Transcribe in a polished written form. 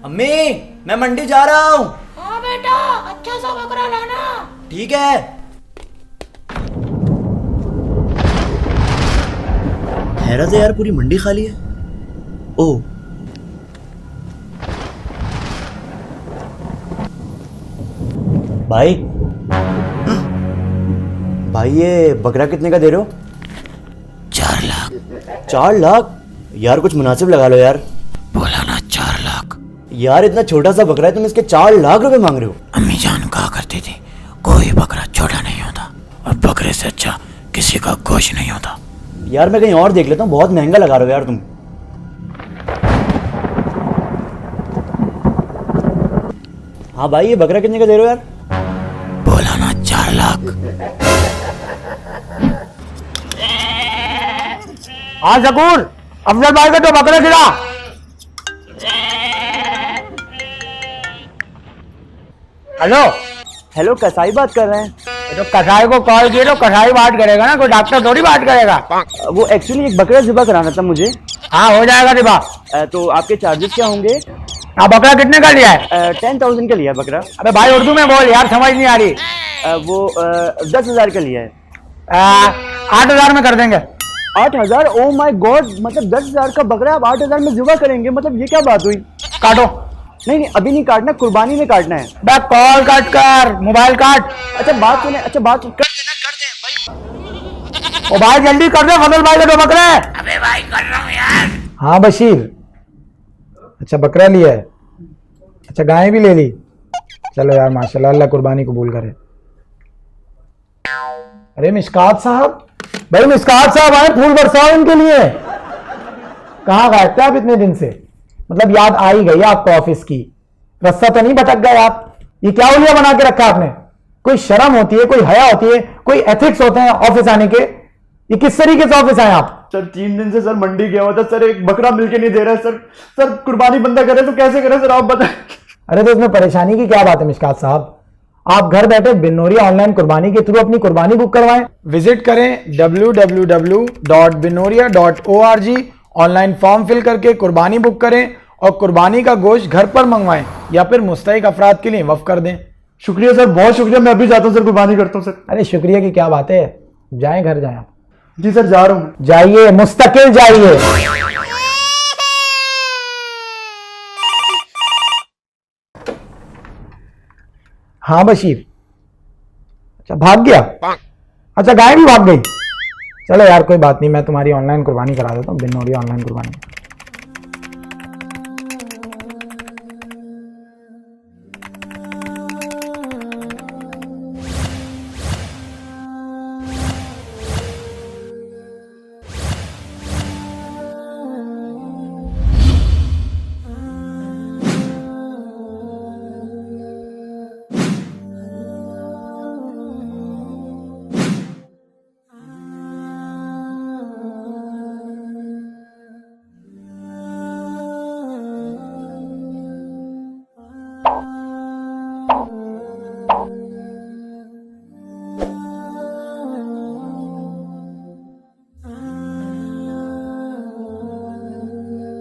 अम्मी मैं मंडी जा रहा हूँ। हाँ बेटा, अच्छा सा बकरा लाना। ठीक है। हैरत है यार, पूरी मंडी खाली है। ओ भाई, भाई ये बकरा कितने का दे रहे हो? 4 लाख। 4 लाख? यार कुछ मुनासिब लगा लो यार। बोला ना 4 लाख। यार इतना छोटा सा बकरा है, तुम इसके 4 लाख रुपए मांग रहे हो? अम्मी जान कहा करती थी कोई बकरा छोटा नहीं होता और बकरे से अच्छा किसी का गोश्त नहीं होता। यार मैं कहीं और देख लेता हूँ, बहुत महंगा लगा रहे हो यार तुम। हाँ भाई, ये बकरा कितने का दे रहे हो यार? बोला ना 4 लाख। हाँ शकूर, अफजल भाई का तो बकरा गिरा। हेलो हेलो, कसाई बात कर रहे हैं? तो कसाई को कॉल किए तो कसाई बात करेगा ना, कोई डॉक्टर थोड़ी बात करेगा। वो एक्चुअली एक बकरा ज़िबा कराना था मुझे। हाँ हो जाएगा दिबा। तो आपके चार्जेस क्या होंगे? हाँ बकरा कितने का लिया है? 10,000 का लिया है बकरा। अबे भाई उर्दू में बोल यार, समझ नहीं आ रही। वो 10,000 का लिया है। 8,000 में कर देंगे। 8,000? ओ माय गॉड, मतलब 10,000 का बकरा आप 8,000 में ज़िबा करेंगे? मतलब ये क्या बात हुई? काटो। नहीं नहीं, अभी नहीं काटना, कुर्बानी में काटना है। बे कॉल कट कर, मोबाइल काट। अच्छा बात सुने, अच्छा बात कर देना, कर दे भाई। ओ भाई जल्दी कर दे, फजल भाई का तो बकरा है। अबे भाई कर रहा हूँ यार। हाँ बशीर, अच्छा बकरा लिया है, अच्छा गाय भी ले ली। चलो यार माशाल्लाह, अल्लाह कुर्बानी कबूल करे। अरे मिशकात साहब, भाई मिशकात साहब आए, फूल बरसाओ इनके लिए। कहाँ गायब थे आप इतने दिन से? मतलब याद आ ही गई आपको ऑफिस की, रास्ता तो नहीं भटक गए आप? ये क्या उलिया बना के रखा आपने? कोई शर्म होती है, कोई हया होती है, कोई एथिक्स होते हैं ऑफिस आने के? ये किस तरीके से ऑफिस आए आप? सर 3 दिन से सर मंडी गया हुआ था सर, एक बकरा मिलके नहीं दे रहा है सर। सर कुर्बानी बंदा करे तो कैसे करे सर, आप बताएं। अरे तो इसमें परेशानी की क्या बात है मिशकात साहब? आप घर बैठे बिनोरिया ऑनलाइन कुर्बानी के थ्रू अपनी कुर्बानी बुक करवाएं। विजिट करें www.binoria.org, ऑनलाइन फॉर्म फिल करके कुर्बानी बुक करें और कुर्बानी का गोश्त घर पर मंगवाएं या फिर मुस्तहिक अफराद के लिए वक्फ कर दें। शुक्रिया सर, बहुत शुक्रिया। मैं अभी जाता हूँ सर, कुर्बानी करता हूँ सर। अरे शुक्रिया की क्या बात है, जाएं घर जाएं आप। जी सर, जा रहा हूँ। जाइए, मुस्तकिल जाइए। हाँ बशीर, अच्छा भाग गया? अच्छा गाय भी भाग गई? चलो यार कोई बात नहीं, मैं तुम्हारी ऑनलाइन कुर्बानी करा देता हूँ, बिनोरिया ऑनलाइन कुर्बानी।